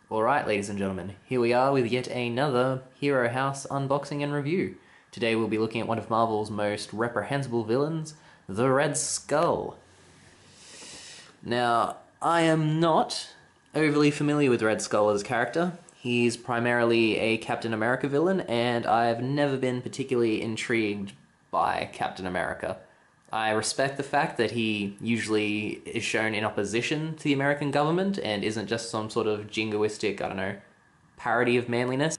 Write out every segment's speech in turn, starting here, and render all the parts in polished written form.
Alright, ladies and gentlemen, here we are with yet another Hero House unboxing and review. Today we'll be looking at one of Marvel's most reprehensible villains, the Red Skull. Now, I am not overly familiar with Red Skull as a character. He's primarily a Captain America villain, and I've never been particularly intrigued by Captain America. I respect the fact that he usually is shown in opposition to the American government and isn't just some sort of jingoistic, I don't know, parody of manliness.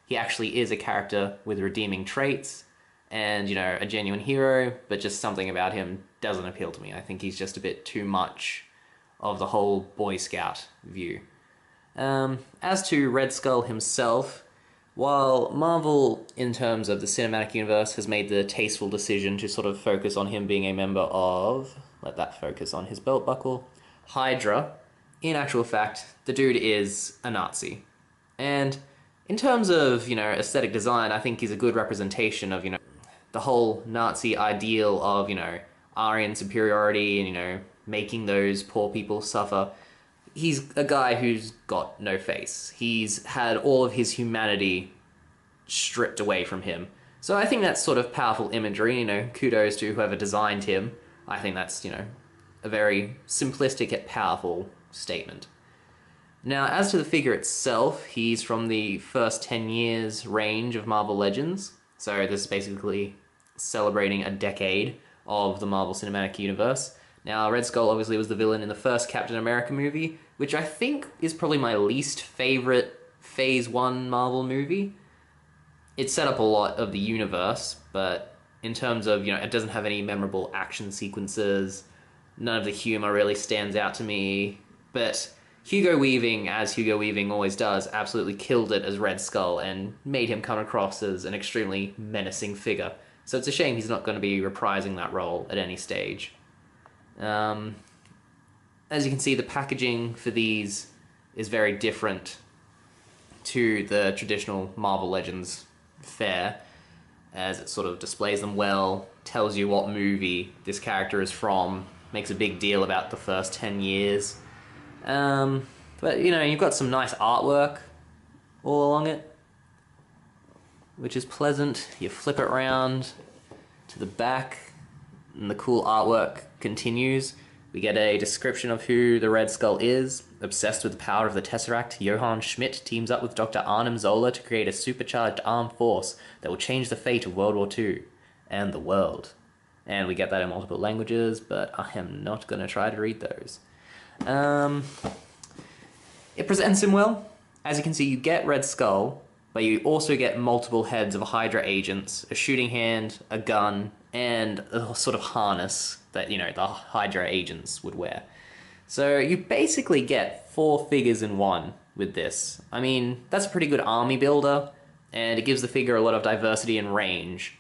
He actually is a character with redeeming traits and, you know, a genuine hero, but just something about him doesn't appeal to me. I think he's just a bit too much of the whole Boy Scout view. As to Red Skull himself, while Marvel, in terms of the cinematic universe, has made the tasteful decision to sort of focus on him being a member of, let that focus on his belt buckle, Hydra, in actual fact, the dude is a Nazi. And in terms of, you know, aesthetic design, I think he's a good representation of, you know, the whole Nazi ideal of, you know, Aryan superiority and, you know, making those poor people suffer. He's a guy who's got no face. He's had all of his humanity stripped away from him. So I think that's sort of powerful imagery, you know, kudos to whoever designed him. I think that's, you know, a very simplistic yet powerful statement. Now, as to the figure itself, he's from the first 10 years range of Marvel Legends. So this is basically celebrating a decade of the Marvel Cinematic Universe. Now, Red Skull obviously was the villain in the first Captain America movie, which I think is probably my least favorite Phase 1 Marvel movie. It set up a lot of the universe, but in terms of, you know, it doesn't have any memorable action sequences, none of the humor really stands out to me, but Hugo Weaving, as Hugo Weaving always does, absolutely killed it as Red Skull and made him come across as an extremely menacing figure. So it's a shame he's not going to be reprising that role at any stage. As you can see, the packaging for these is very different to the traditional Marvel Legends fare, as it sort of displays them well, tells you what movie this character is from, makes a big deal about the first 10 years. But, you know, you've got some nice artwork all along it, which is pleasant. You flip it around to the back, and the cool artwork continues. We get a description of who the Red Skull is. Obsessed with the power of the Tesseract, Johann Schmidt teams up with Dr. Arnim Zola to create a supercharged armed force that will change the fate of World War II and the world. And we get that in multiple languages, but I am not going to try to read those. It presents him well. As you can see, you get Red Skull, but you also get multiple heads of Hydra agents, a shooting hand, a gun, and a sort of harness that, you know, the Hydra agents would wear. So you basically get 4 figures in one with this. I mean, that's a pretty good army builder, and it gives the figure a lot of diversity and range.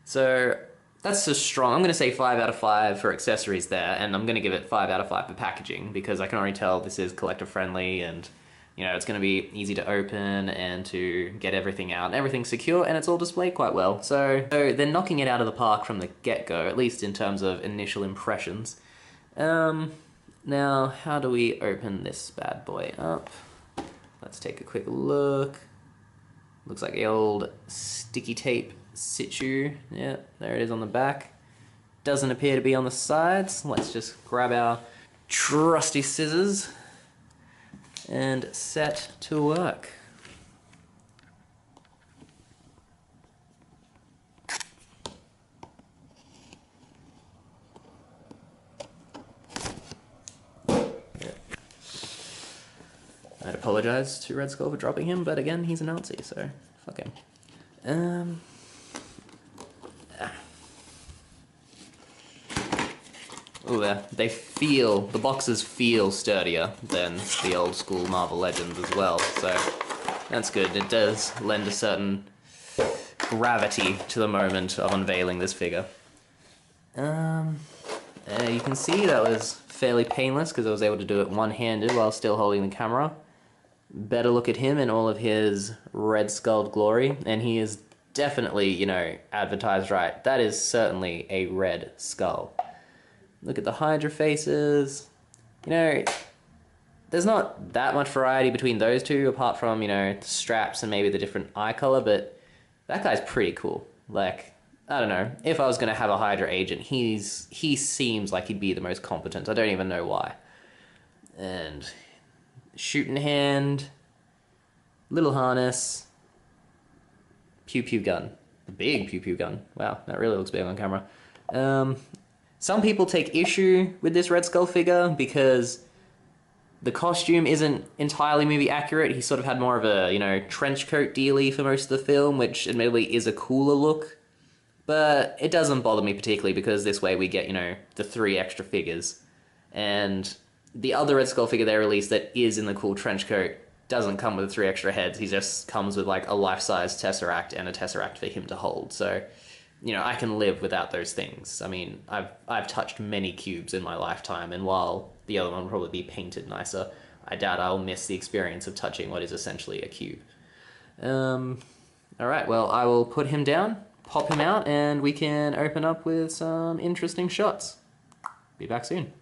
So that's a strong, I'm going to say 5 out of 5 for accessories there, and I'm going to give it 5 out of 5 for packaging, because I can already tell this is collector friendly, and, you know, it's going to be easy to open and to get everything out, and everything's secure, and it's all displayed quite well. So they're knocking it out of the park from the get-go, at least in terms of initial impressions. Now, how do we open this bad boy up? Let's take a quick look. Looks like the old sticky tape situ. Yeah, there it is on the back. Doesn't appear to be on the sides. Let's just grab our trusty scissors and set to work. I'd apologize to Red Skull for dropping him, but again, he's a Nazi, so fuck him. Oh, the boxes feel sturdier than the old school Marvel Legends as well, so that's good. It does lend a certain gravity to the moment of unveiling this figure. You can see that was fairly painless because I was able to do it one-handed while still holding the camera. Better look at him in all of his Red Skull glory, and he is definitely, you know, advertised right. That is certainly a Red Skull. Look at the Hydra faces. You know, there's not that much variety between those two, apart from, you know, the straps and maybe the different eye color, but that guy's pretty cool. Like, I don't know, if I was going to have a Hydra agent, he seems like he'd be the most competent. I don't even know why. And shooting hand, little harness, pew pew gun. The big pew pew gun. Wow, that really looks big on camera. Some people take issue with this Red Skull figure because the costume isn't entirely movie accurate. He sort of had more of a, you know, trench coat dealie for most of the film, which admittedly is a cooler look. But it doesn't bother me particularly because this way we get, you know, the 3 extra figures. And the other Red Skull figure they released that is in the cool trench coat doesn't come with the 3 extra heads. He just comes with like a life-size Tesseract and a Tesseract for him to hold. So, you know, I can live without those things. I mean, I've touched many cubes in my lifetime, and while the other one will probably be painted nicer, I doubt I'll miss the experience of touching what is essentially a cube. Alright, well, I will put him down, pop him out, and we can open up with some interesting shots. Be back soon.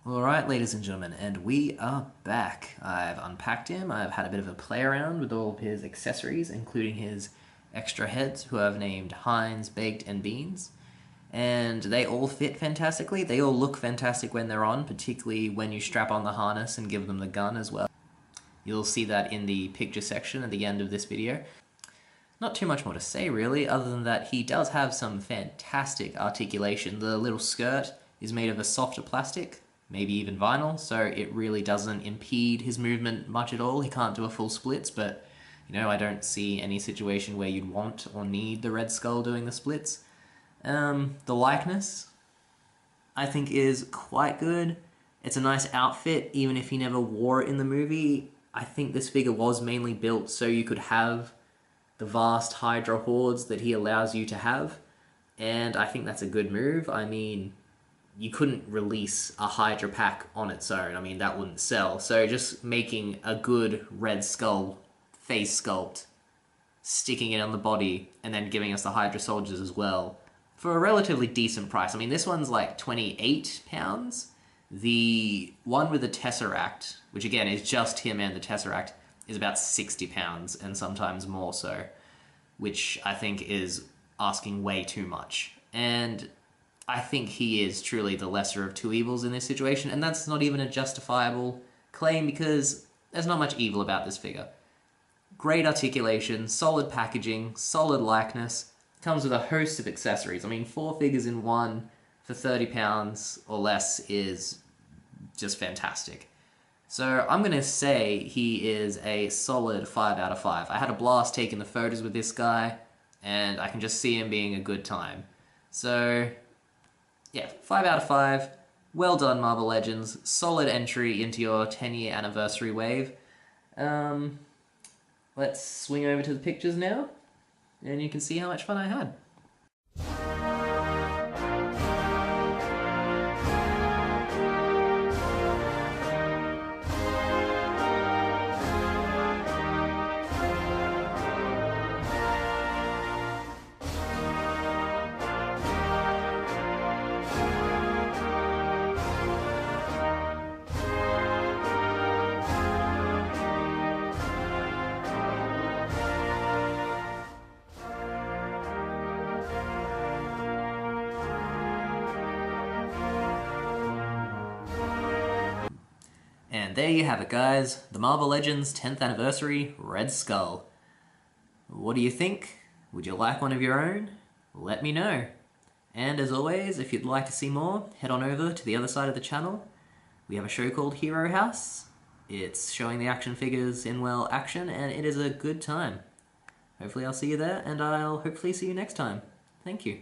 Alright, ladies and gentlemen, and we are back. I've unpacked him, I've had a bit of a play around with all of his accessories, including his extra heads, who I've named Heinz, Baked, and Beans. And they all fit fantastically. They all look fantastic when they're on, particularly when you strap on the harness and give them the gun as well. You'll see that in the picture section at the end of this video. Not too much more to say, really, other than that he does have some fantastic articulation. The little skirt is made of a softer plastic, maybe even vinyl, so it really doesn't impede his movement much at all. He can't do a full splits, but, you know, I don't see any situation where you'd want or need the Red Skull doing the splits. The likeness, I think, is quite good. It's a nice outfit, even if he never wore it in the movie. I think this figure was mainly built so you could have the vast Hydra hordes that he allows you to have, and I think that's a good move. I mean, you couldn't release a Hydra pack on its own. I mean, that wouldn't sell. So just making a good Red Skull face sculpt, sticking it on the body, and then giving us the Hydra soldiers as well, for a relatively decent price. I mean, this one's like £28. The one with the Tesseract, which again is just him and the Tesseract, is about £60, and sometimes more so, which I think is asking way too much. And I think he is truly the lesser of two evils in this situation, and that's not even a justifiable claim because there's not much evil about this figure. Great articulation, solid packaging, solid likeness, comes with a host of accessories. I mean, 4 figures in one for £30 or less is just fantastic. So I'm going to say he is a solid 5 out of 5. I had a blast taking the photos with this guy, and I can just see him being a good time. So yeah, 5 out of 5. Well done, Marvel Legends. Solid entry into your 10-year anniversary wave. Let's swing over to the pictures now, and you can see how much fun I had. And there you have it, guys. The Marvel Legends 10th Anniversary Red Skull. What do you think? Would you like one of your own? Let me know. And as always, if you'd like to see more, head on over to the other side of the channel. We have a show called Hero House. It's showing the action figures in, well, action, and it is a good time. Hopefully I'll see you there, and I'll hopefully see you next time. Thank you.